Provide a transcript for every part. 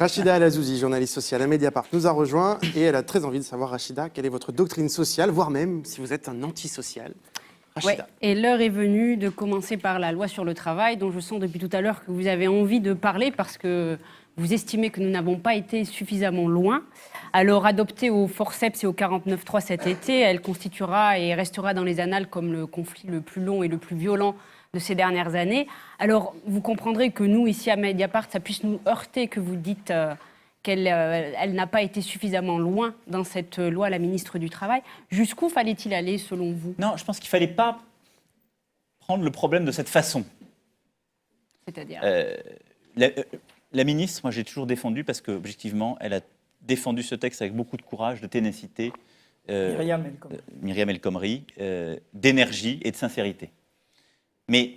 Rachida El Azzouzi, journaliste sociale à Mediapart, nous a rejoint et elle a très envie de savoir, Rachida, quelle est votre doctrine sociale, voire même si vous êtes un antisocial. Ouais, et l'heure est venue de commencer par la loi sur le travail, dont je sens depuis tout à l'heure que vous avez envie de parler parce que vous estimez que nous n'avons pas été suffisamment loin. Alors, adoptée au forceps et au 49.3 cet été, elle constituera et restera dans les annales comme le conflit le plus long et le plus violent de ces dernières années. Alors, vous comprendrez que nous, ici à Mediapart, ça puisse nous heurter que vous dites qu'elle n'a pas été suffisamment loin dans cette loi, la ministre du Travail. Jusqu'où fallait-il aller, selon vous ? Non, je pense qu'il ne fallait pas prendre le problème de cette façon. C'est-à-dire la ministre, moi j'ai toujours défendu, parce qu'objectivement, elle a défendu ce texte avec beaucoup de courage, de ténacité, Myriam El Khomri, d'énergie et de sincérité. Mais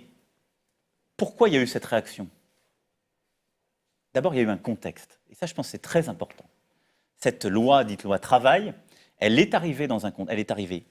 pourquoi il y a eu cette réaction ? D'abord, il y a eu un contexte. Et ça, je pense que c'est très important. Cette loi, dite loi travail, elle est arrivée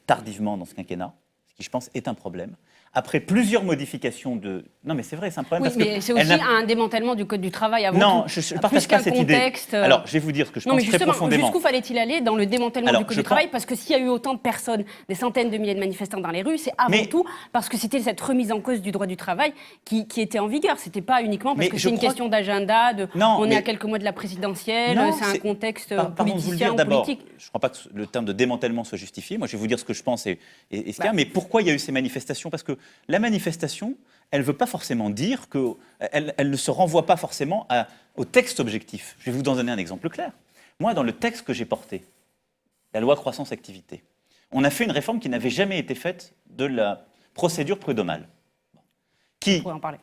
tardivement dans ce quinquennat, ce qui, je pense, est un problème. Après plusieurs modifications de... Non, mais c'est vrai, c'est un problème. Oui, parce mais que c'est aussi un démantèlement du Code du travail avant non, tout. je ne partage pas cette contexte... idée. Alors, je vais vous dire ce que je pense très profondément. Jusqu'où fallait-il aller dans le démantèlement du Code du travail ? Parce que s'il y a eu autant de personnes, des centaines de milliers de manifestants dans les rues, c'est avant tout parce que c'était cette remise en cause du droit du travail qui était en vigueur. Ce n'était pas uniquement parce que c'est une question d'agenda, on est à quelques mois de la présidentielle, c'est un contexte politicien ou politique. Je ne crois pas que le terme de démantèlement soit justifié. Moi, je vais vous dire ce que je pense et ce qu'il y a. Mais pourquoi il y a eu ces manifestations ? Parce que la manifestation, elle ne veut pas forcément dire qu'elle ne se renvoie pas forcément au texte objectif. Je vais vous donner un exemple clair. Moi, dans le texte que j'ai porté, la loi croissance-activité, on a fait une réforme qui n'avait jamais été faite de la procédure prud'homale. On pourrait en parler.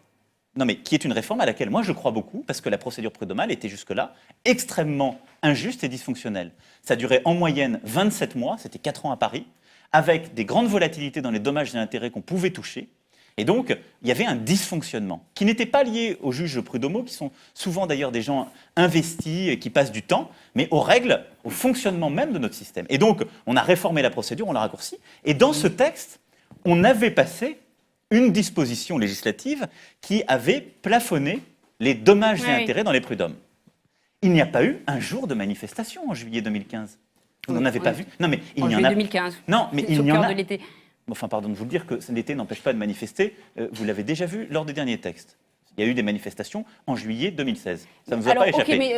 Non, mais qui est une réforme à laquelle moi je crois beaucoup, parce que la procédure prud'homale était jusque-là extrêmement injuste et dysfonctionnelle. Ça durait en moyenne 27 mois, c'était 4 ans à Paris, avec des grandes volatilités dans les dommages et intérêts qu'on pouvait toucher. Et donc, il y avait un dysfonctionnement qui n'était pas lié aux juges prud'homaux, qui sont souvent d'ailleurs des gens investis et qui passent du temps, mais aux règles, au fonctionnement même de notre système. Et donc, on a réformé la procédure, on l'a raccourci. Et dans ce texte, on avait passé une disposition législative qui avait plafonné les dommages et intérêts dans les prud'hommes. Il n'y a pas eu un jour de manifestation en juillet 2015. Vous n'en avez pas vu ? Non, mais il y en a. 2015. Non, mais il y en a. De l'été. Enfin, pardon de vous le dire que l'été n'empêche pas de manifester. Vous l'avez déjà vu lors des derniers textes. Il y a eu des manifestations en juillet 2016. Ça ne vous a pas échappé. Mais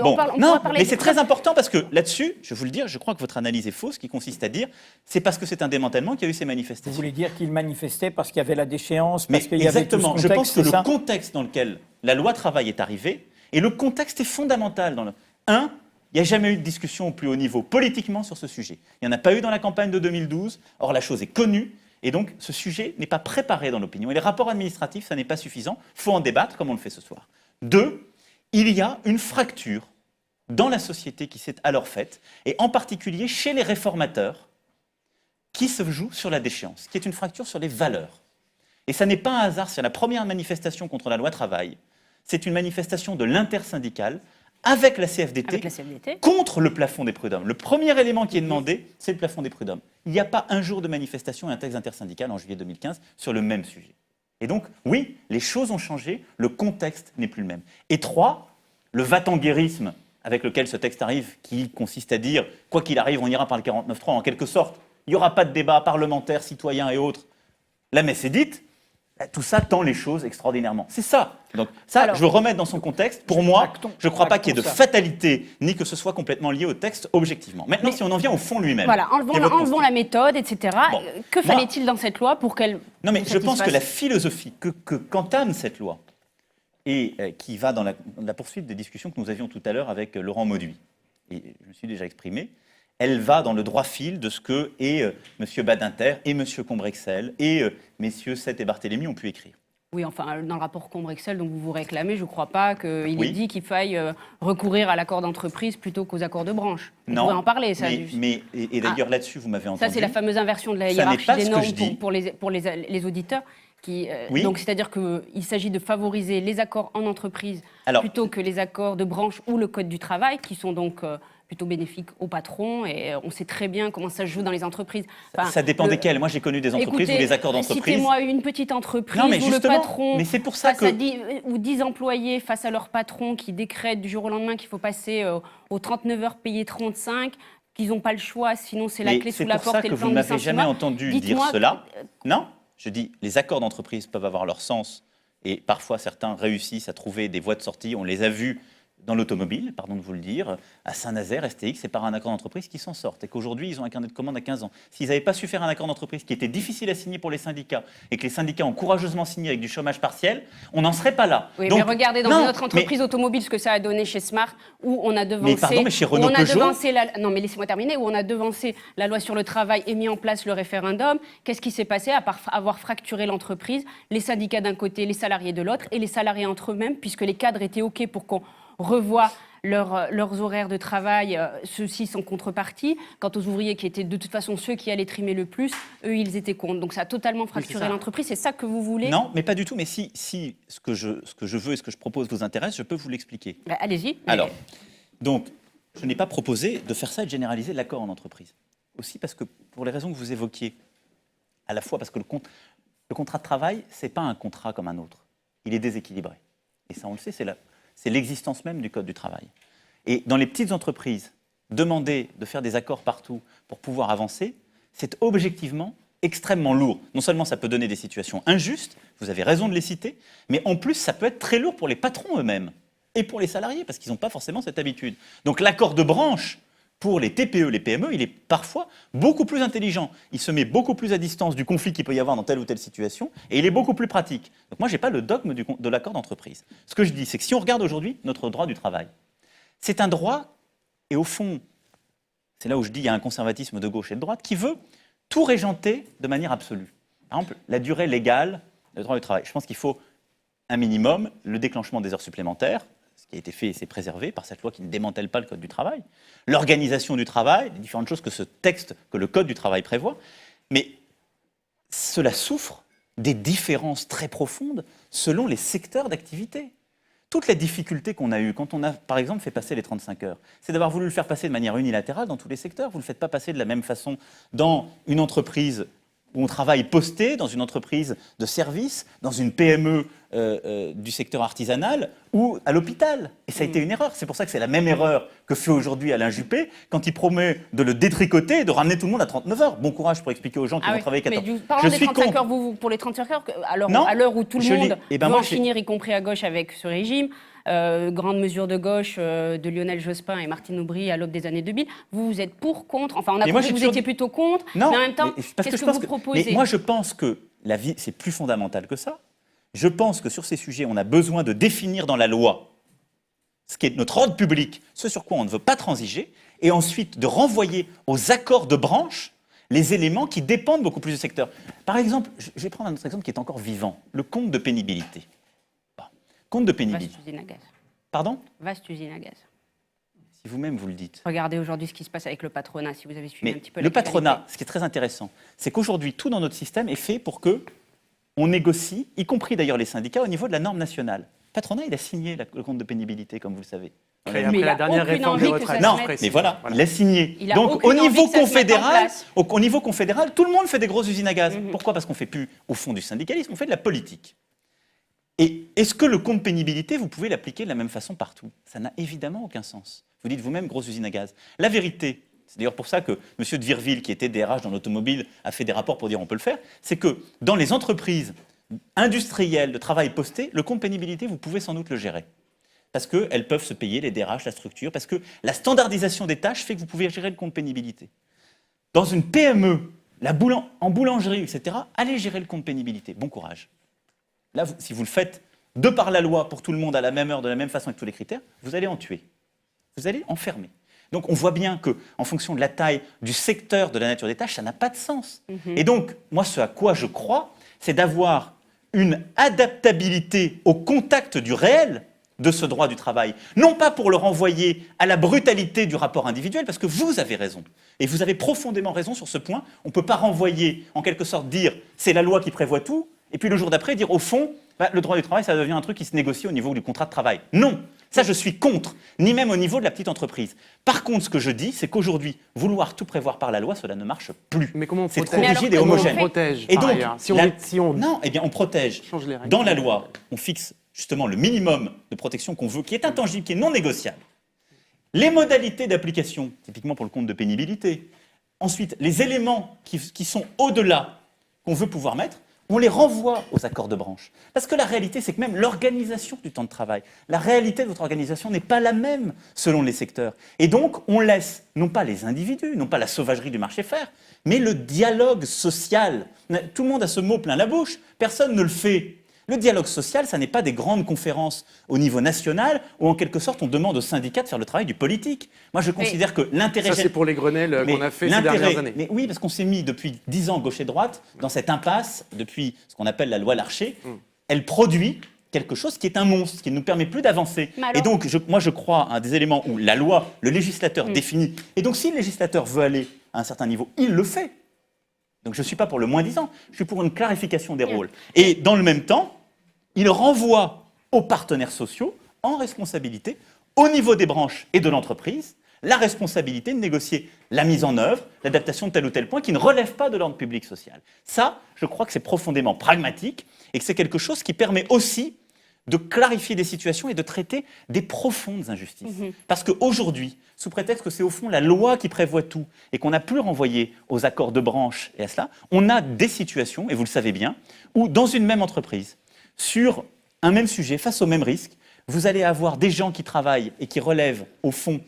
mais c'est très important parce que là-dessus, je vais vous le dire, je crois que votre analyse est fausse, qui consiste à dire c'est parce que c'est un démantèlement qu'il y a eu ces manifestations. Vous voulez dire qu'ils manifestaient parce qu'il y avait la déchéance, mais parce qu'il y avait tout ce contexte, je pense que le contexte dans lequel la loi travail est arrivée, et le contexte est fondamental. Il n'y a jamais eu de discussion au plus haut niveau politiquement sur ce sujet. Il n'y en a pas eu dans la campagne de 2012. Or, la chose est connue. Et donc, ce sujet n'est pas préparé dans l'opinion. Et les rapports administratifs, ça n'est pas suffisant. Il faut en débattre, comme on le fait ce soir. 2, il y a une fracture dans la société qui s'est alors faite, et en particulier chez les réformateurs, qui se joue sur la déchéance, qui est une fracture sur les valeurs. Et ça n'est pas un hasard, c'est la première manifestation contre la loi travail. C'est une manifestation de l'intersyndicale avec la CFDT, contre le plafond des prud'hommes. Le premier élément qui est demandé, c'est le plafond des prud'hommes. Il n'y a pas un jour de manifestation et un texte intersyndical en juillet 2015 sur le même sujet. Et donc, oui, les choses ont changé, le contexte n'est plus le même. Et 3, le va-t-en-guérisme avec lequel ce texte arrive, qui consiste à dire, quoi qu'il arrive, on ira par le 49.3, en quelque sorte, il n'y aura pas de débat parlementaire, citoyen et autres. La messe est dite. Tout ça tend les choses extraordinairement. C'est ça. Donc ça, alors, je veux remettre dans son contexte. Pour moi, je ne crois pas qu'il y ait de fatalité, ni que ce soit complètement lié au texte objectivement. Maintenant, si on en vient au fond lui-même. Voilà, enlevons la méthode, etc. Bon, que fallait-il dans cette loi pour qu'elle... Non, mais je pense que la philosophie qu'entame cette loi, et qui va dans la poursuite des discussions que nous avions tout à l'heure avec Laurent Mauduit, et je me suis déjà exprimé, elle va dans le droit fil de ce que M. Badinter et M. Combrexel et messieurs Seth et Barthélémy ont pu écrire. Oui, enfin, dans le rapport Combrexel dont vous vous réclamez, je ne crois pas qu'il ait dit qu'il faille recourir à l'accord d'entreprise plutôt qu'aux accords de branche. On pourrait en parler, ça. Et d'ailleurs, là-dessus, vous m'avez entendu. Ça, c'est la fameuse inversion de la hiérarchie des normes pour les auditeurs. Oui. Donc, c'est-à-dire qu'il s'agit de favoriser les accords en entreprise plutôt que les accords de branche ou le code du travail, qui sont donc plutôt bénéfiques aux patrons. Et on sait très bien comment ça se joue dans les entreprises. Enfin, ça dépend desquelles. Moi, j'ai connu des entreprises où les accords d'entreprise... Citez-moi une petite entreprise Non, mais où le justement, patron, mais c'est pour ça que... ou 10 employés face à leur patron qui décrète du jour au lendemain qu'il faut passer aux 39 heures payées 35, qu'ils n'ont pas le choix, sinon c'est la clé sous la porte et le plan de licenciement. C'est pour ça que vous ne m'avez jamais entendu dire cela. Non, je dis, les accords d'entreprise peuvent avoir leur sens et parfois certains réussissent à trouver des voies de sortie. On les a vus dans l'automobile, pardon de vous le dire, à Saint-Nazaire, STX, c'est par un accord d'entreprise qu'ils s'en sortent. Et qu'aujourd'hui, ils ont un carnet de commandes à 15 ans. S'ils n'avaient pas su faire un accord d'entreprise qui était difficile à signer pour les syndicats et que les syndicats ont courageusement signé avec du chômage partiel, on n'en serait pas là. Oui, donc, mais regardez dans une autre entreprise automobile ce que ça a donné chez Smart, où on a devancé... Mais pardon, mais chez Renault Non, mais laissez-moi terminer. Où on a devancé la loi sur le travail et mis en place le référendum. Qu'est-ce qui s'est passé à part avoir fracturé l'entreprise? Les syndicats d'un côté, les salariés de l'autre, et les salariés entre eux-mêmes, puisque les cadres étaient OK pour qu'on revoie leurs horaires de travail, ceux-ci sans contrepartie. Quant aux ouvriers qui étaient de toute façon ceux qui allaient trimer le plus, eux, ils étaient contre. Donc ça a totalement fracturé l'entreprise. C'est ça que vous voulez? Non, mais pas du tout. Mais si ce que je veux et ce que je propose vous intéresse, je peux vous l'expliquer. Bah, allez-y. Alors, donc, je n'ai pas proposé de faire ça et de généraliser l'accord en entreprise. Aussi parce que, pour les raisons que vous évoquiez, à la fois parce que le contrat de travail, ce n'est pas un contrat comme un autre. Il est déséquilibré. Et ça, on le sait, c'est l'existence même du Code du travail. Et dans les petites entreprises, demander de faire des accords partout pour pouvoir avancer, c'est objectivement extrêmement lourd. Non seulement ça peut donner des situations injustes, vous avez raison de les citer, mais en plus ça peut être très lourd pour les patrons eux-mêmes et pour les salariés, parce qu'ils n'ont pas forcément cette habitude. Donc l'accord de branche pour les TPE, les PME, il est parfois beaucoup plus intelligent. Il se met beaucoup plus à distance du conflit qu'il peut y avoir dans telle ou telle situation, et il est beaucoup plus pratique. Donc moi, je n'ai pas le dogme de l'accord d'entreprise. Ce que je dis, c'est que si on regarde aujourd'hui notre droit du travail, c'est un droit, et au fond, c'est là où je dis qu'il y a un conservatisme de gauche et de droite, qui veut tout régenter de manière absolue. Par exemple, la durée légale du droit du travail. Je pense qu'il faut un minimum, le déclenchement des heures supplémentaires, ce qui a été fait et c'est préservé par cette loi qui ne démantèle pas le Code du travail, l'organisation du travail, les différentes choses que le Code du travail prévoit, mais cela souffre des différences très profondes selon les secteurs d'activité. Toute la difficulté qu'on a eue quand on a, par exemple, fait passer les 35 heures, c'est d'avoir voulu le faire passer de manière unilatérale dans tous les secteurs. Vous ne le faites pas passer de la même façon dans une entreprise où on travaille posté, dans une entreprise de service, dans une PME du secteur artisanal ou à l'hôpital. Et ça a été une erreur. C'est pour ça que c'est la même erreur que fait aujourd'hui Alain Juppé quand il promet de le détricoter et de ramener tout le monde à 39 heures. Bon courage pour expliquer aux gens qui vont travailler 14 heures. Parlons des 35 heures, pour les 35 heures, à l'heure où tout le monde veut en finir, y compris à gauche, avec ce régime, grande mesure de gauche de Lionel Jospin et Martine Aubry à l'aube des années 2000, vous êtes pour, contre? Enfin, on a compris que vous étiez plutôt contre, non, mais en même temps, qu'est-ce que vous proposez? Mais moi, je pense que la vie, c'est plus fondamental que ça. Je pense que sur ces sujets, on a besoin de définir dans la loi ce qui est notre ordre public, ce sur quoi on ne veut pas transiger, et ensuite de renvoyer aux accords de branche les éléments qui dépendent beaucoup plus du secteur. Par exemple, je vais prendre un autre exemple qui est encore vivant, le compte de pénibilité. Compte de pénibilité. Vaste usine à gaz. Pardon? Vaste usine à gaz. Si vous-même vous le dites. Regardez aujourd'hui ce qui se passe avec le patronat, si vous avez suivi un petit peu le patronat, ce qui est très intéressant, c'est qu'aujourd'hui, tout dans notre système est fait pour que on négocie, y compris d'ailleurs les syndicats, au niveau de la norme nationale. Le patronat, il a signé le compte de pénibilité, comme vous le savez. Après la dernière réforme des retraites. Non, mais voilà, il l'a signé. Donc au niveau confédéral, tout le monde fait des grosses usines à gaz. Pourquoi? Parce qu'on ne fait plus, au fond, du syndicalisme, on fait de la politique. Et est-ce que le compte pénibilité, vous pouvez l'appliquer de la même façon partout? Ça n'a évidemment aucun sens. Vous dites vous-même grosse usine à gaz. La vérité, c'est d'ailleurs pour ça que M. de Virville, qui était DRH dans l'automobile, a fait des rapports pour dire on peut le faire, c'est que dans les entreprises industrielles de travail posté, le compte pénibilité, vous pouvez sans doute le gérer. Parce qu'elles peuvent se payer, les DRH, la structure, parce que la standardisation des tâches fait que vous pouvez gérer le compte pénibilité. Dans une PME, en boulangerie, etc., allez gérer le compte pénibilité. Bon courage. Là, si vous le faites de par la loi pour tout le monde à la même heure, de la même façon avec tous les critères, vous allez en tuer. Vous allez enfermer. Donc on voit bien qu'en fonction de la taille, du secteur, de la nature des tâches, ça n'a pas de sens. Et donc, moi, ce à quoi je crois, c'est d'avoir une adaptabilité au contact du réel de ce droit du travail. Non pas pour le renvoyer à la brutalité du rapport individuel, parce que vous avez raison. Et vous avez profondément raison sur ce point. On ne peut pas renvoyer, en quelque sorte, dire c'est la loi qui prévoit tout, et puis le jour d'après dire au fond, le droit du travail, ça devient un truc qui se négocie au niveau du contrat de travail. Non, ça je suis contre, ni même au niveau de la petite entreprise. Par contre, ce que je dis, c'est qu'aujourd'hui, vouloir tout prévoir par la loi, cela ne marche plus. Mais comment on C'est protège trop rigide et comment on homogène. protège Et par donc, ailleurs si on non, eh bien, on protège. change les règles. Dans la loi, on fixe justement le minimum de protection qu'on veut, qui est intangible, qui est non négociable. Les modalités d'application, typiquement pour le compte de pénibilité. Ensuite, les éléments qui sont au-delà, qu'on veut pouvoir mettre, on les renvoie aux accords de branche. Parce que la réalité, c'est que même l'organisation du temps de travail, la réalité de votre organisation n'est pas la même selon les secteurs. Et donc, on laisse non pas les individus, non pas la sauvagerie du marché faire, mais le dialogue social. Tout le monde a ce mot plein la bouche, personne ne le fait. Le dialogue social, ça n'est pas des grandes conférences au niveau national où, en quelque sorte, on demande aux syndicats de faire le travail du politique. Moi, je considère que l'intérêt... Ça, c'est pour les Grenelles qu'on a fait ces dernières années. Mais oui, parce qu'on s'est mis depuis 10 ans, gauche et droite, dans cette impasse, depuis ce qu'on appelle la loi Larcher. Elle produit quelque chose qui est un monstre, qui ne nous permet plus d'avancer. Et donc, moi, je crois à des éléments où la loi, le législateur définit. Et donc, si le législateur veut aller à un certain niveau, il le fait. Donc je ne suis pas pour le moins-disant, je suis pour une clarification des rôles. Et dans le même temps, il renvoie aux partenaires sociaux, en responsabilité, au niveau des branches et de l'entreprise, la responsabilité de négocier la mise en œuvre, l'adaptation de tel ou tel point qui ne relève pas de l'ordre public social. Ça, je crois que c'est profondément pragmatique et que c'est quelque chose qui permet aussi de clarifier des situations et de traiter des profondes injustices. Parce qu'aujourd'hui, sous prétexte que c'est au fond la loi qui prévoit tout et qu'on n'a plus renvoyé aux accords de branche et à cela, on a des situations, et vous le savez bien, où dans une même entreprise, sur un même sujet, face au même risque, vous allez avoir des gens qui travaillent et qui relèvent au fond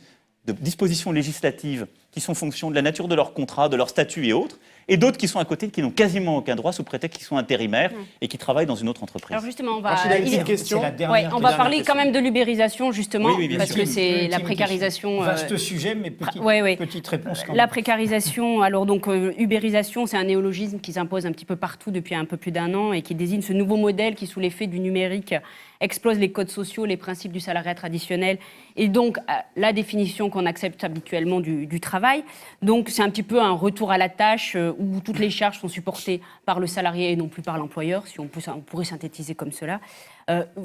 de dispositions législatives qui sont fonction de la nature de leur contrat, de leur statut et autres, et d'autres qui sont à côté, qui n'ont quasiment aucun droit sous prétexte qu'ils sont intérimaires et qui travaillent dans une autre entreprise. Alors justement, on va, Rachida, une petite question. on va parler quand même de l'ubérisation, justement, Oui, bien parce sûr. que c'est la précarisation. Vaste sujet, mais petite réponse quand même. La précarisation, alors donc ubérisation, c'est un néologisme qui s'impose un petit peu partout depuis un peu plus d'un an et qui désigne ce nouveau modèle qui, sous l'effet du numérique, explose les codes sociaux, les principes du salariat traditionnel et donc la définition qu'on accepte habituellement du travail. Donc c'est un petit peu un retour à la tâche où toutes les charges sont supportées par le salarié et non plus par l'employeur, si on pourrait synthétiser comme cela.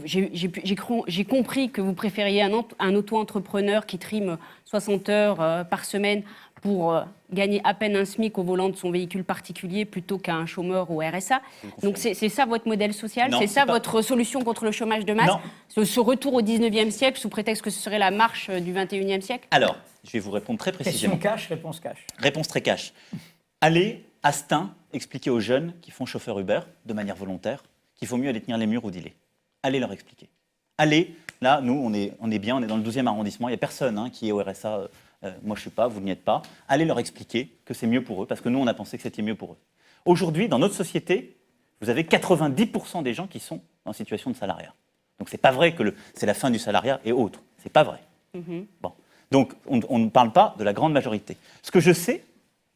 J'ai compris que vous préfériez un auto-entrepreneur qui trime 60 heures par semaine pour gagner à peine un SMIC au volant de son véhicule particulier plutôt qu'un chômeur au RSA. Donc c'est ça votre modèle social? Non, c'est ça pas... votre solution contre le chômage de masse? Non. Ce retour au 19e siècle sous prétexte que ce serait la marche du 21e siècle? Alors, je vais vous répondre très précisément. Question cash, réponse cash. Réponse très cash. Allez, à Stein, expliquer aux jeunes qui font chauffeur Uber de manière volontaire qu'il faut mieux aller tenir les murs ou dealer. Allez leur expliquer. Allez, là, nous, on est bien, on est dans le 12e arrondissement, il n'y a personne qui est au RSA, moi je ne suis pas, vous n'y êtes pas. Allez leur expliquer que c'est mieux pour eux, parce que nous, on a pensé que c'était mieux pour eux. Aujourd'hui, dans notre société, vous avez 90% des gens qui sont en situation de salariat. Donc c'est pas vrai que c'est la fin du salariat et autres. C'est pas vrai. Bon. Donc on ne parle pas de la grande majorité. Ce que je sais,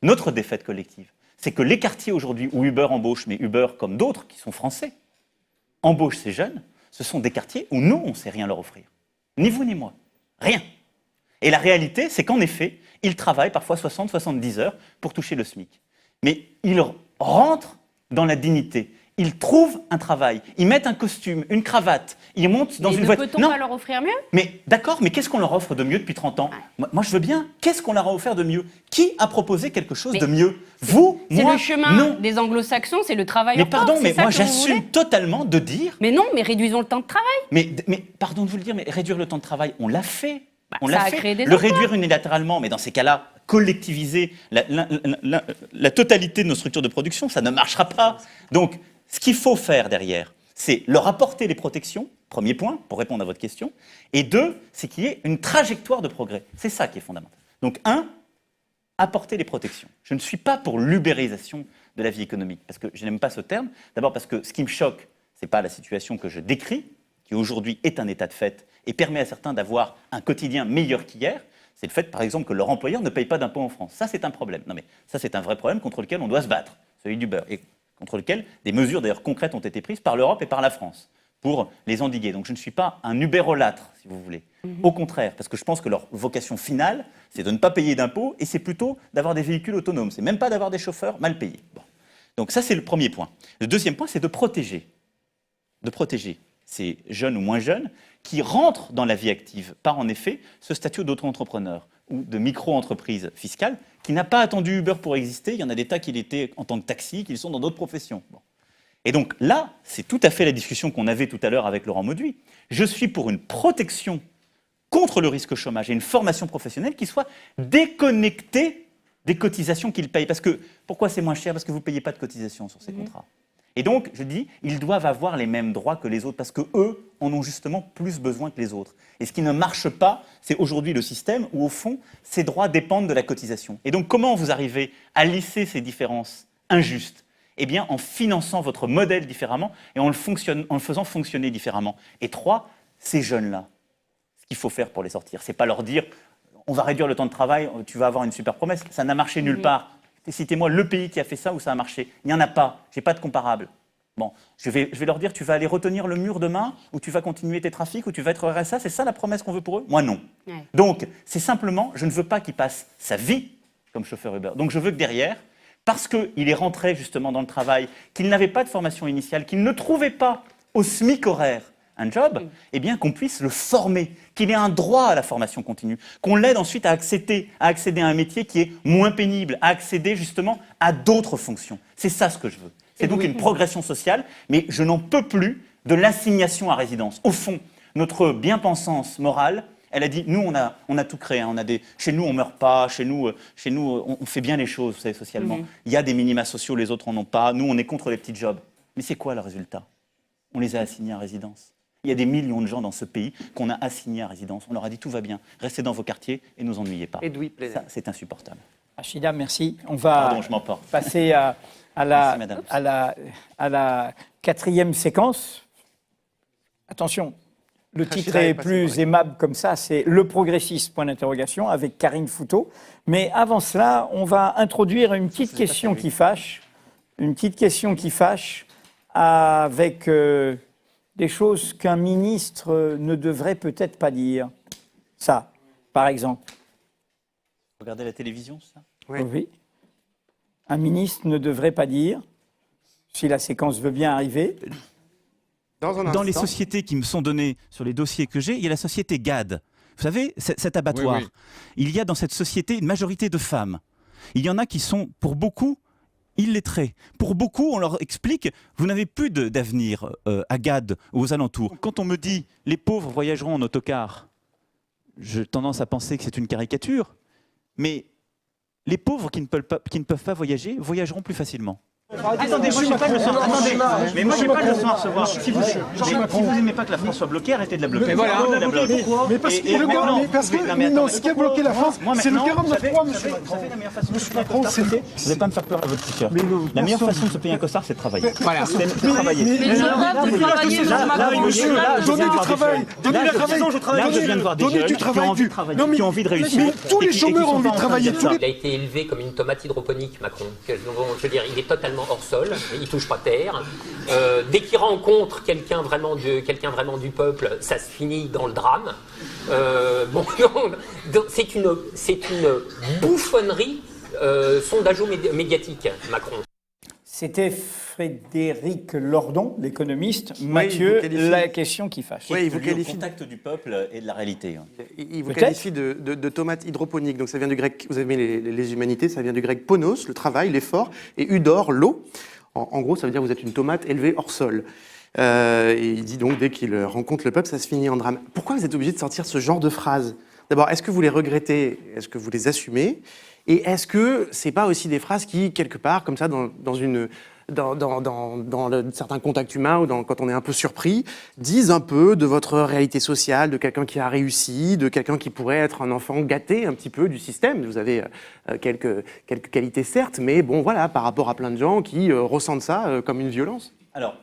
notre défaite collective, c'est que les quartiers aujourd'hui où Uber embauche, mais Uber comme d'autres qui sont français, embauchent ces jeunes, ce sont des quartiers où nous, on ne sait rien leur offrir. Ni vous ni moi. Rien. Et la réalité, c'est qu'en effet, ils travaillent parfois 60-70 heures pour toucher le SMIC. Mais ils rentrent dans la dignité. Ils trouvent un travail. Ils mettent un costume, une cravate. Ils montent dans une voiture. Ne peut-on pas leur offrir mieux? Mais d'accord, mais qu'est-ce qu'on leur offre de mieux depuis 30 ans? Moi, je veux bien. Qu'est-ce qu'on leur a offert de mieux? Qui a proposé quelque chose de mieux? Vous? Moi? C'est le chemin non. des anglo-saxons, c'est le travail. Mais pardon, mais moi j'assume totalement de dire... Mais non, mais réduisons le temps de travail. Mais pardon de vous le dire, mais réduire le temps de travail, on l'a fait. On ça l'a a fait. créé des Le emplois. réduire unilatéralement, mais dans ces cas-là, collectiviser la totalité de nos structures de production, ça ne marchera pas. Donc, ce qu'il faut faire derrière, c'est leur apporter les protections, premier point, pour répondre à votre question, et deux, c'est qu'il y ait une trajectoire de progrès. C'est ça qui est fondamental. Donc, apporter les protections. Je ne suis pas pour l'ubérisation de la vie économique, parce que je n'aime pas ce terme. D'abord parce que ce qui me choque, ce n'est pas la situation que je décris, qui aujourd'hui est un état de fait et permet à certains d'avoir un quotidien meilleur qu'hier. C'est le fait, par exemple, que leur employeur ne paye pas d'impôts en France. Ça, c'est un problème. Non, mais ça, c'est un vrai problème contre lequel on doit se battre, celui du beurre, et contre lequel des mesures d'ailleurs concrètes ont été prises par l'Europe et par la France pour les endiguer. Donc je ne suis pas un ubérolâtre, si vous voulez. Au contraire, parce que je pense que leur vocation finale, c'est de ne pas payer d'impôts et c'est plutôt d'avoir des véhicules autonomes. C'est même pas d'avoir des chauffeurs mal payés. Bon. Donc ça, c'est le premier point. Le deuxième point, c'est de protéger ces jeunes ou moins jeunes qui rentrent dans la vie active par, en effet, ce statut d'auto-entrepreneur ou de micro-entreprise fiscale qui n'a pas attendu Uber pour exister. Il y en a des tas qui l'étaient en tant que taxi, qui sont dans d'autres professions. Bon. Et donc là, c'est tout à fait la discussion qu'on avait tout à l'heure avec Laurent Mauduit. Je suis pour une protection contre le risque chômage et une formation professionnelle qui soit déconnectée des cotisations qu'ils payent. Parce que, pourquoi c'est moins cher ? Parce que vous ne payez pas de cotisations sur ces contrats. Et donc, je dis, ils doivent avoir les mêmes droits que les autres, parce qu'eux en ont justement plus besoin que les autres. Et ce qui ne marche pas, c'est aujourd'hui le système où, au fond, ces droits dépendent de la cotisation. Et donc, comment vous arrivez à lisser ces différences injustes ? Eh bien, en finançant votre modèle différemment et en le faisant fonctionner différemment. Et 3, ces jeunes-là, ce qu'il faut faire pour les sortir, c'est pas leur dire on va réduire le temps de travail, tu vas avoir une super promesse. Ça n'a marché nulle part. Citez-moi le pays qui a fait ça où ça a marché. Il n'y en a pas. Je n'ai pas de comparable. Bon, je vais leur dire tu vas aller retenir le mur demain, ou tu vas continuer tes trafics, ou tu vas être RSA. C'est ça la promesse qu'on veut pour eux ? Moi, non. Ouais. Donc, c'est simplement, je ne veux pas qu'il passe sa vie comme chauffeur Uber. Donc, je veux que derrière, parce qu'il est rentré justement dans le travail, qu'il n'avait pas de formation initiale, qu'il ne trouvait pas au SMIC horaire un job, eh bien qu'on puisse le former, qu'il ait un droit à la formation continue, qu'on l'aide ensuite à accéder à un métier qui est moins pénible, à accéder justement à d'autres fonctions. C'est ça ce que je veux. C'est donc une progression sociale, mais je n'en peux plus de l'assignation à résidence. Au fond, notre bien-pensance morale, elle a dit, nous, on a tout créé. Hein, chez nous, on ne meurt pas. Chez nous, on fait bien les choses, vous savez, socialement. Il y a des minima sociaux, les autres n'en ont pas. Nous, on est contre les petits jobs. Mais c'est quoi le résultat ? On les a assignés à résidence. Il y a des millions de gens dans ce pays qu'on a assignés à résidence. On leur a dit, tout va bien. Restez dans vos quartiers et ne nous ennuyez pas. Ça, c'est insupportable. Rachida, merci. On va passer à la quatrième séquence. Attention. Le titre est plus aimable comme ça, c'est « Le progressiste » avec Karine Fouteau. Mais avant cela, on va introduire une petite question qui fâche. Une petite question qui fâche avec des choses qu'un ministre ne devrait peut-être pas dire. Ça, par exemple. Regardez la télévision, ça ? Oui. Un ministre ne devrait pas dire, si la séquence veut bien arriver... Dans les sociétés qui me sont données sur les dossiers que j'ai, il y a la société GAD. Vous savez, cet abattoir. Oui. Il y a dans cette société une majorité de femmes. Il y en a qui sont, pour beaucoup, illettrés. Pour beaucoup, on leur explique, vous n'avez plus d'avenir à GAD ou aux alentours. Quand on me dit, les pauvres voyageront en autocar, j'ai tendance à penser que c'est une caricature, mais les pauvres qui ne peuvent pas voyager, voyageront plus facilement. Attendez, moi je n'ai pas de leçon. Attendez, mais moi j'ai pas de leçon à recevoir. Si vous n'aimez pas que la France soit bloquée, arrêtez de la bloquer. Mais voilà, mais parce que non, ce qui a bloqué la France, c'est le 49.3, monsieur Macron. Vous n'allez pas me faire peur à votre petit cœur. La meilleure façon de se payer un costard, c'est de travailler. Voilà, c'est de travailler. Mais donnez du travail. Là, je viens de voir des jeunes qui ont envie de réussir. Mais tous les chômeurs ont envie de travailler. Il a été élevé comme une tomate hydroponique, Macron. Je veux dire, il est totalement hors sol, il ne touche pas terre. Dès qu'il rencontre quelqu'un vraiment du peuple, ça se finit dans le drame. C'est une bouffonnerie sondageo-médiatique, Macron. C'était Frédéric Lordon, l'économiste. Mathieu, la question qui fâche. Oui, il vous qualifie le contact du peuple et de la réalité. Il vous qualifie de tomate hydroponique. Donc ça vient du grec, vous avez les humanités, ça vient du grec ponos, le travail, l'effort, et udor, l'eau. En gros, ça veut dire que vous êtes une tomate élevée hors sol. Et il dit donc, dès qu'il rencontre le peuple, ça se finit en drame. Pourquoi vous êtes obligé de sortir ce genre de phrases ? D'abord, est-ce que vous les regrettez ? Est-ce que vous les assumez ? Et est-ce que c'est pas aussi des phrases qui, quelque part, comme ça, dans certains contacts humains ou quand on est un peu surpris, disent un peu de votre réalité sociale, de quelqu'un qui a réussi, de quelqu'un qui pourrait être un enfant gâté un petit peu du système. Vous avez quelques qualités certes, mais bon voilà, par rapport à plein de gens qui ressentent ça comme une violence. Alors,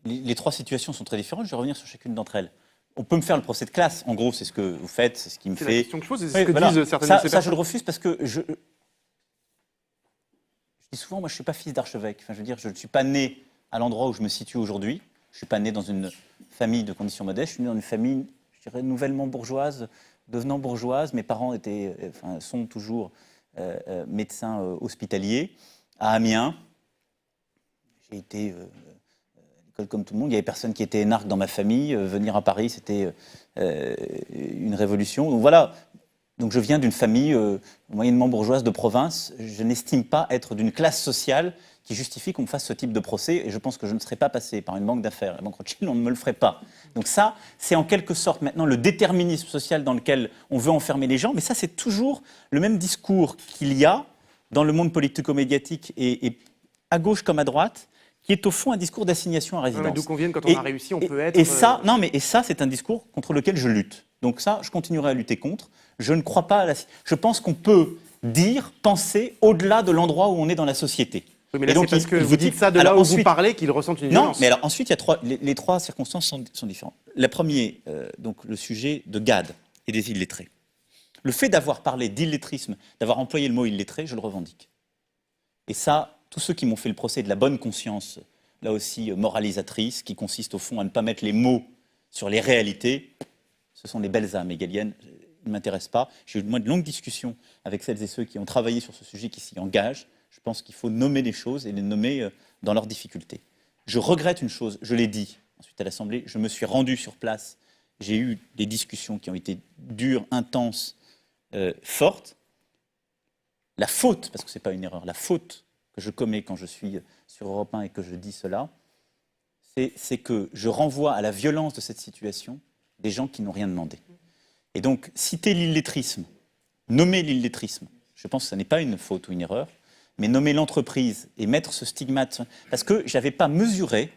les trois situations sont très différentes, je vais revenir sur chacune d'entre elles. On peut me faire le procès de classe, en gros, c'est ce que vous faites, c'est ce qui me fait... C'est la question que je pose, c'est ce que disent certaines de ces personnes. Ça, je le refuse parce que je dis souvent, moi, je ne suis pas fils d'archevêque. Enfin, je veux dire, je ne suis pas né à l'endroit où je me situe aujourd'hui. Je ne suis pas né dans une famille de conditions modestes. Je suis né dans une famille, je dirais, nouvellement bourgeoise, devenant bourgeoise. Mes parents sont toujours médecins hospitaliers à Amiens. j'ai été à l'école comme tout le monde. Il n'y avait personne qui était énarque dans ma famille. Venir à Paris, c'était une révolution. Donc voilà. Donc je viens d'une famille moyennement bourgeoise de province. Je n'estime pas être d'une classe sociale qui justifie qu'on me fasse ce type de procès. Et je pense que je ne serais pas passé par une banque d'affaires. La banque Rothschild, on ne me le ferait pas. Donc ça, c'est en quelque sorte maintenant le déterminisme social dans lequel on veut enfermer les gens. Mais ça, c'est toujours le même discours qu'il y a dans le monde politico-médiatique et à gauche comme à droite, qui est au fond un discours d'assignation à résidence. D'où qu'on vienne, quand on a réussi, on peut être... Et ça, non, mais ça, c'est un discours contre lequel je lutte. Donc ça, je continuerai à lutter contre. Je ne crois pas à la... Je pense qu'on peut dire, penser au-delà de l'endroit où on est dans la société. Oui, mais là, c'est parce que vous dites ça de là où vous parlez qu'il ressentent une violence. Non, mais alors ensuite, il y a les trois circonstances sont différentes. La première, donc le sujet de GAD et des illettrés. Le fait d'avoir parlé d'illettrisme, d'avoir employé le mot illettré, je le revendique. Et ça, tous ceux qui m'ont fait le procès de la bonne conscience, là aussi moralisatrice, qui consiste au fond à ne pas mettre les mots sur les réalités, ce sont les belles âmes hegeliennes, ne m'intéressent pas. J'ai eu de longues discussions avec celles et ceux qui ont travaillé sur ce sujet, qui s'y engagent. Je pense qu'il faut nommer les choses et les nommer dans leurs difficultés. Je regrette une chose, je l'ai dit ensuite à l'Assemblée, je me suis rendu sur place, j'ai eu des discussions qui ont été dures, intenses, fortes. La faute, parce que ce n'est pas une erreur, la faute que je commets quand je suis sur Europe 1 et que je dis cela, c'est que je renvoie à la violence de cette situation des gens qui n'ont rien demandé. Et donc, citer l'illettrisme, nommer l'illettrisme, je pense que ce n'est pas une faute ou une erreur, mais nommer l'entreprise et mettre ce stigmate, parce que je n'avais pas mesuré,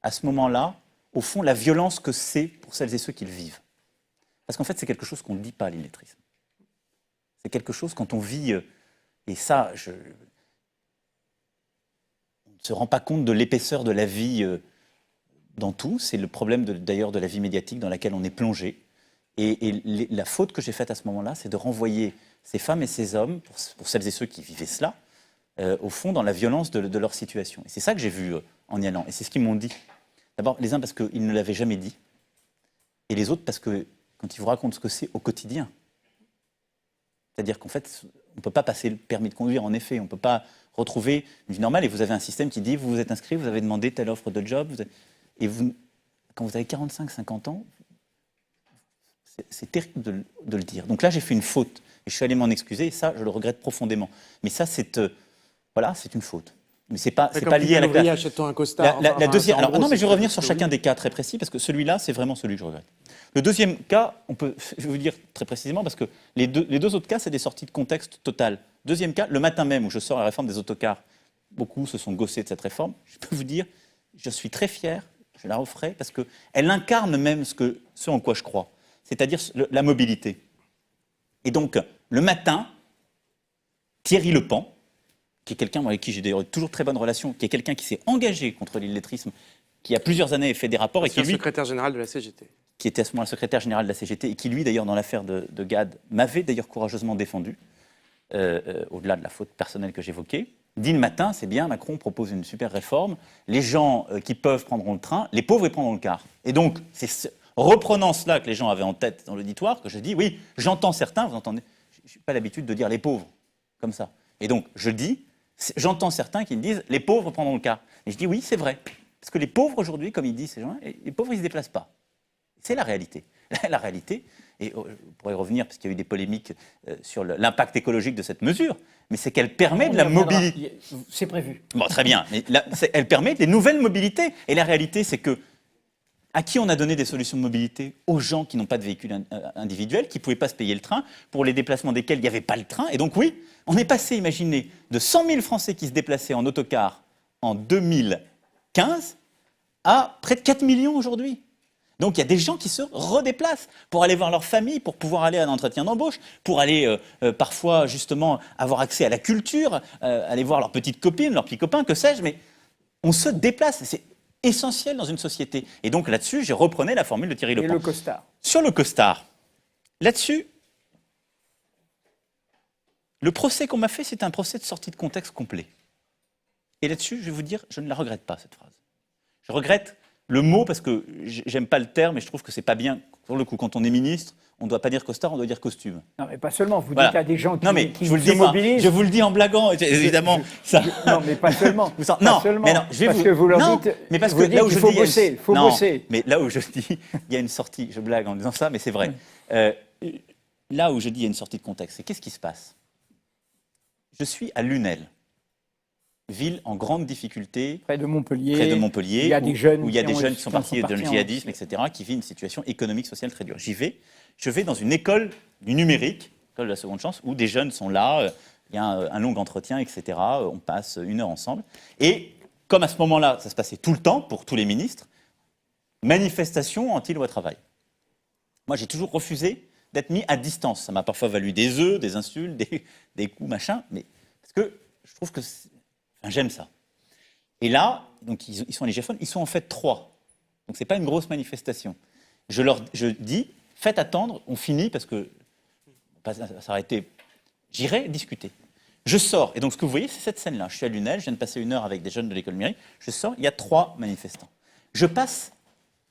à ce moment-là, au fond, la violence que c'est pour celles et ceux qui le vivent. Parce qu'en fait, c'est quelque chose qu'on ne dit pas, l'illettrisme. C'est quelque chose, quand on vit, et ça, on ne se rend pas compte de l'épaisseur de la vie dans tout. C'est le problème, d'ailleurs, de la vie médiatique dans laquelle on est plongé. Et la faute que j'ai faite à ce moment-là, c'est de renvoyer ces femmes et ces hommes, pour celles et ceux qui vivaient cela, au fond, dans la violence de leur situation. Et c'est ça que j'ai vu en y allant. Et c'est ce qu'ils m'ont dit. D'abord, les uns parce qu'ils ne l'avaient jamais dit, et les autres parce que, quand ils vous racontent ce que c'est au quotidien, c'est-à-dire qu'en fait, on ne peut pas passer le permis de conduire, en effet, on ne peut pas retrouver une vie normale, et vous avez un système qui dit, vous vous êtes inscrit, vous avez demandé telle offre de job, et quand vous avez 45-50 ans, c'est terrible de le dire. Donc là, j'ai fait une faute, et je suis allé m'en excuser, et ça, je le regrette profondément. Mais ça, c'est une faute. Mais c'est pas lié à la classe. Achète-toi un costard. La deuxième. Alors, non, mais je vais revenir sur chacun des cas très précis, parce que celui-là, c'est vraiment celui que je regrette. Le deuxième cas, je vais vous dire très précisément, parce que les deux autres cas, c'est des sorties de contexte totales. Deuxième cas, le matin même où je sors la réforme des autocars, beaucoup se sont gossés de cette réforme. Je peux vous dire, je suis très fier, je la referai, parce qu'elle incarne même ce en quoi je crois, c'est-à-dire la mobilité. Et donc, le matin, Thierry Lepan, qui est quelqu'un avec qui j'ai d'ailleurs toujours très bonne relation, qui est quelqu'un qui s'est engagé contre l'illettrisme, qui a plusieurs années fait des rapports, et qui lui, secrétaire général de la CGT, qui était à ce moment-là secrétaire général de la CGT, et qui lui d'ailleurs dans l'affaire de GAD m'avait d'ailleurs courageusement défendu, au-delà de la faute personnelle que j'évoquais, dit le matin, c'est bien, Macron propose une super réforme, les gens qui peuvent prendront le train, les pauvres ils prendront le car. Et donc c'est reprenant cela que les gens avaient en tête dans l'auditoire que je dis, oui, j'entends certains, vous entendez, je n'ai pas l'habitude de dire les pauvres comme ça. Et donc je dis, j'entends certains qui me disent les pauvres prendront le car. Et je dis oui, c'est vrai. Parce que les pauvres aujourd'hui, comme ils disent ces gens, les pauvres ils ne se déplacent pas. C'est la réalité. La réalité, et on pourrait revenir parce qu'il y a eu des polémiques sur l'impact écologique de cette mesure, mais c'est qu'elle permet de la mobilité. C'est prévu. Bon, très bien. Mais elle permet des nouvelles mobilités. Et la réalité, c'est que à qui on a donné des solutions de mobilité? Aux gens qui n'ont pas de véhicule individuel, qui ne pouvaient pas se payer le train, pour les déplacements desquels il n'y avait pas le train. Et donc oui, on est passé, imaginez, de 100 000 Français qui se déplaçaient en autocar en 2015 à près de 4 millions aujourd'hui. Donc il y a des gens qui se redéplacent pour aller voir leur famille, pour pouvoir aller à un entretien d'embauche, pour aller parfois justement avoir accès à la culture, aller voir leurs petites copines, leurs petits copains, que sais-je, mais on se déplace. C'est essentiel dans une société. Et donc là-dessus, j'ai reprenais la formule de Thierry Lepan. Et le costard. Sur le costard, là-dessus, le procès qu'on m'a fait, c'est un procès de sortie de contexte complet. Et là-dessus, je vais vous dire, je ne la regrette pas, cette phrase. Je regrette le mot, parce que j'aime pas le terme, et je trouve que c'est pas bien. Pour le coup, quand on est ministre, on ne doit pas dire costard, on doit dire costume. Non, mais pas seulement. Vous Voilà. dites à des gens qui, Non, mais qui je vous le se dis, moi, mobilisent. je vous le dis en blaguant, évidemment. Ça... Non, mais pas seulement. Vous en- Pas non, seulement. mais non, je vais parce que vous leur non, dites, mais parce vous que dites là où qu'il je faut dis, il y a une- bosser, il faut non, bosser. mais là où je dis, il y a une sortie, je blague en disant ça, mais c'est vrai. Là où je dis il y a une sortie de contexte, c'est qu'est-ce qui se passe? Je suis à Lunel, ville en grande difficulté, Près de Montpellier. il y a des jeunes où il y a des qui jeunes qui sont partis dans le en- djihadisme, etc., qui vivent une situation économique, sociale très dure. Je vais dans une école du numérique, école de la seconde chance, où des jeunes sont là, il y a un long entretien, etc., on passe 1 heure ensemble. Et comme à ce moment-là, ça se passait tout le temps pour tous les ministres, manifestation anti-loi travail. Moi, j'ai toujours refusé d'être mis à distance. Ça m'a parfois valu des œufs, des insultes, des coups, machin, mais parce que je trouve que j'aime ça. Et là, donc ils sont à l'IGFON, ils sont en fait 3. Donc c'est pas une grosse manifestation. Je dis, faites attendre, on finit parce que ça va s'arrêter. J'irai discuter. Je sors, et donc ce que vous voyez, c'est cette scène-là. Je suis à Lunel, je viens de passer 1 heure avec des jeunes de l'école numérique. Je sors, il y a 3 manifestants. Je passe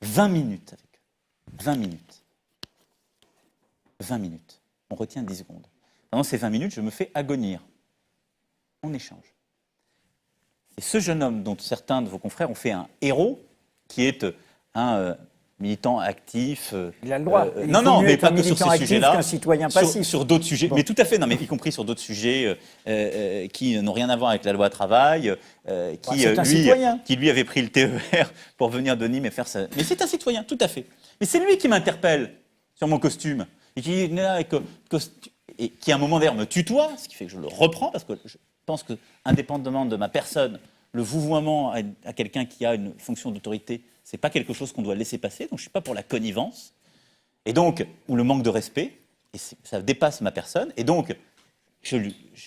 20 minutes avec eux. 20 minutes. 20 minutes. On retient 10 secondes. Pendant ces 20 minutes, je me fais agonir. On échange. C'est ce jeune homme dont certains de vos confrères ont fait un héros, qui est un militant actif. Il a le droit. Il non, faut non, mieux mais être pas un que sur militant ces actif sujets-là. qu'un citoyen passif. Sur d'autres sujets, Bon. mais tout à fait, non, mais y compris sur d'autres sujets qui n'ont rien à voir avec la loi travail, qui lui avait pris le TER pour venir de Nîmes et faire ça. Mais c'est un citoyen, tout à fait. Mais c'est lui qui m'interpelle sur mon costume et qui est là avec et qui à un moment d'ailleurs me tutoie, ce qui fait que je le reprends parce que je pense que indépendamment de ma personne, le vouvoiement à quelqu'un qui a une fonction d'autorité, c'est pas quelque chose qu'on doit laisser passer. Donc je suis pas pour la connivence. Et donc, ou le manque de respect, et ça dépasse ma personne, et donc je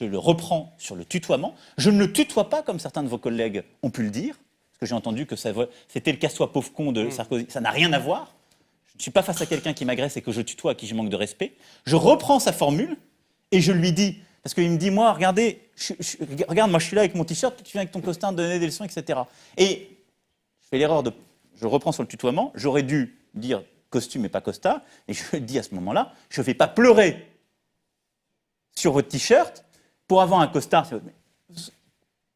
le reprends sur le tutoiement. Je ne le tutoie pas comme certains de vos collègues ont pu le dire, parce que j'ai entendu que c'était le casse-toi pauvre con de Sarkozy. Ça n'a rien à voir. Je ne suis pas face à quelqu'un qui m'agresse et que je tutoie, à qui je manque de respect. Je reprends sa formule et je lui dis, parce qu'il me dit, moi, regardez, regarde, moi je suis là avec mon t-shirt, tu viens avec ton costard donner des leçons, etc. Et je fais l'erreur de... Je reprends sur le tutoiement, j'aurais dû dire costume et pas costard, et je dis à ce moment-là, je ne vais pas pleurer sur votre t-shirt pour avoir un costard.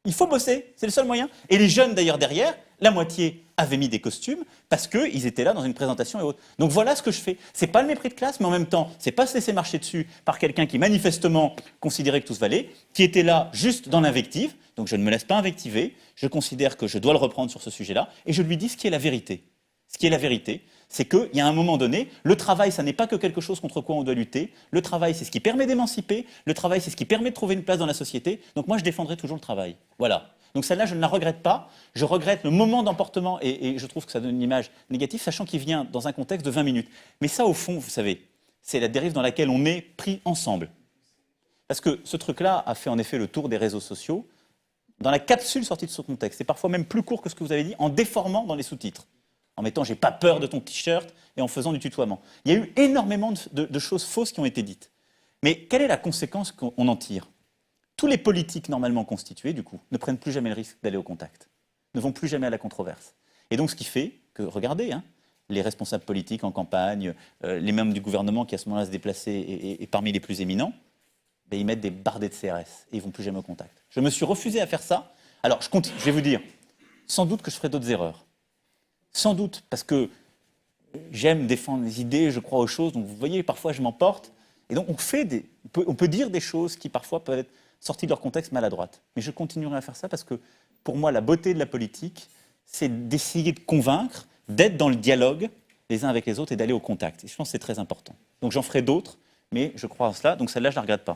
Il faut bosser, c'est le seul moyen. Et les jeunes d'ailleurs derrière, la moitié avaient mis des costumes parce qu'ils étaient là dans une présentation et autres. Donc voilà ce que je fais. C'est pas le mépris de classe, mais en même temps, c'est pas se laisser marcher dessus par quelqu'un qui manifestement considérait que tout se valait, qui était là juste dans l'invective. Donc je ne me laisse pas invectiver, je considère que je dois le reprendre sur ce sujet-là, et je lui dis ce qui est la vérité. Ce qui est la vérité, c'est qu'il y a un moment donné, le travail, ça n'est pas que quelque chose contre quoi on doit lutter. Le travail, c'est ce qui permet d'émanciper. Le travail, c'est ce qui permet de trouver une place dans la société. Donc moi, je défendrai toujours le travail. Voilà. Donc celle-là, je ne la regrette pas. Je regrette le moment d'emportement, et je trouve que ça donne une image négative, sachant qu'il vient dans un contexte de 20 minutes. Mais ça, au fond, vous savez, c'est la dérive dans laquelle on est pris ensemble. Parce que ce truc-là a fait en effet le tour des réseaux sociaux, dans la capsule sortie de ce contexte, et parfois même plus court que ce que vous avez dit, en déformant dans les sous-titres. En mettant « j'ai pas peur de ton t-shirt » et en faisant du tutoiement. Il y a eu énormément de choses fausses qui ont été dites. Mais quelle est la conséquence qu'on en tire? Tous les politiques normalement constitués, du coup, ne prennent plus jamais le risque d'aller au contact, ne vont plus jamais à la controverse. Et donc ce qui fait que, regardez, les responsables politiques en campagne, les membres du gouvernement qui à ce moment-là se déplaçaient et parmi les plus éminents, ils mettent des bardets de CRS et ils ne vont plus jamais au contact. Je me suis refusé à faire ça. Alors je vais vous dire, sans doute que je ferai d'autres erreurs. Sans doute, parce que j'aime défendre les idées, je crois aux choses, donc vous voyez, parfois je m'emporte. Et donc on peut dire des choses qui parfois peuvent être sorties de leur contexte maladroites. Mais je continuerai à faire ça parce que pour moi, la beauté de la politique, c'est d'essayer de convaincre, d'être dans le dialogue les uns avec les autres et d'aller au contact. Et je pense que c'est très important. Donc j'en ferai d'autres, mais je crois en cela, donc celle-là, je ne la regrette pas.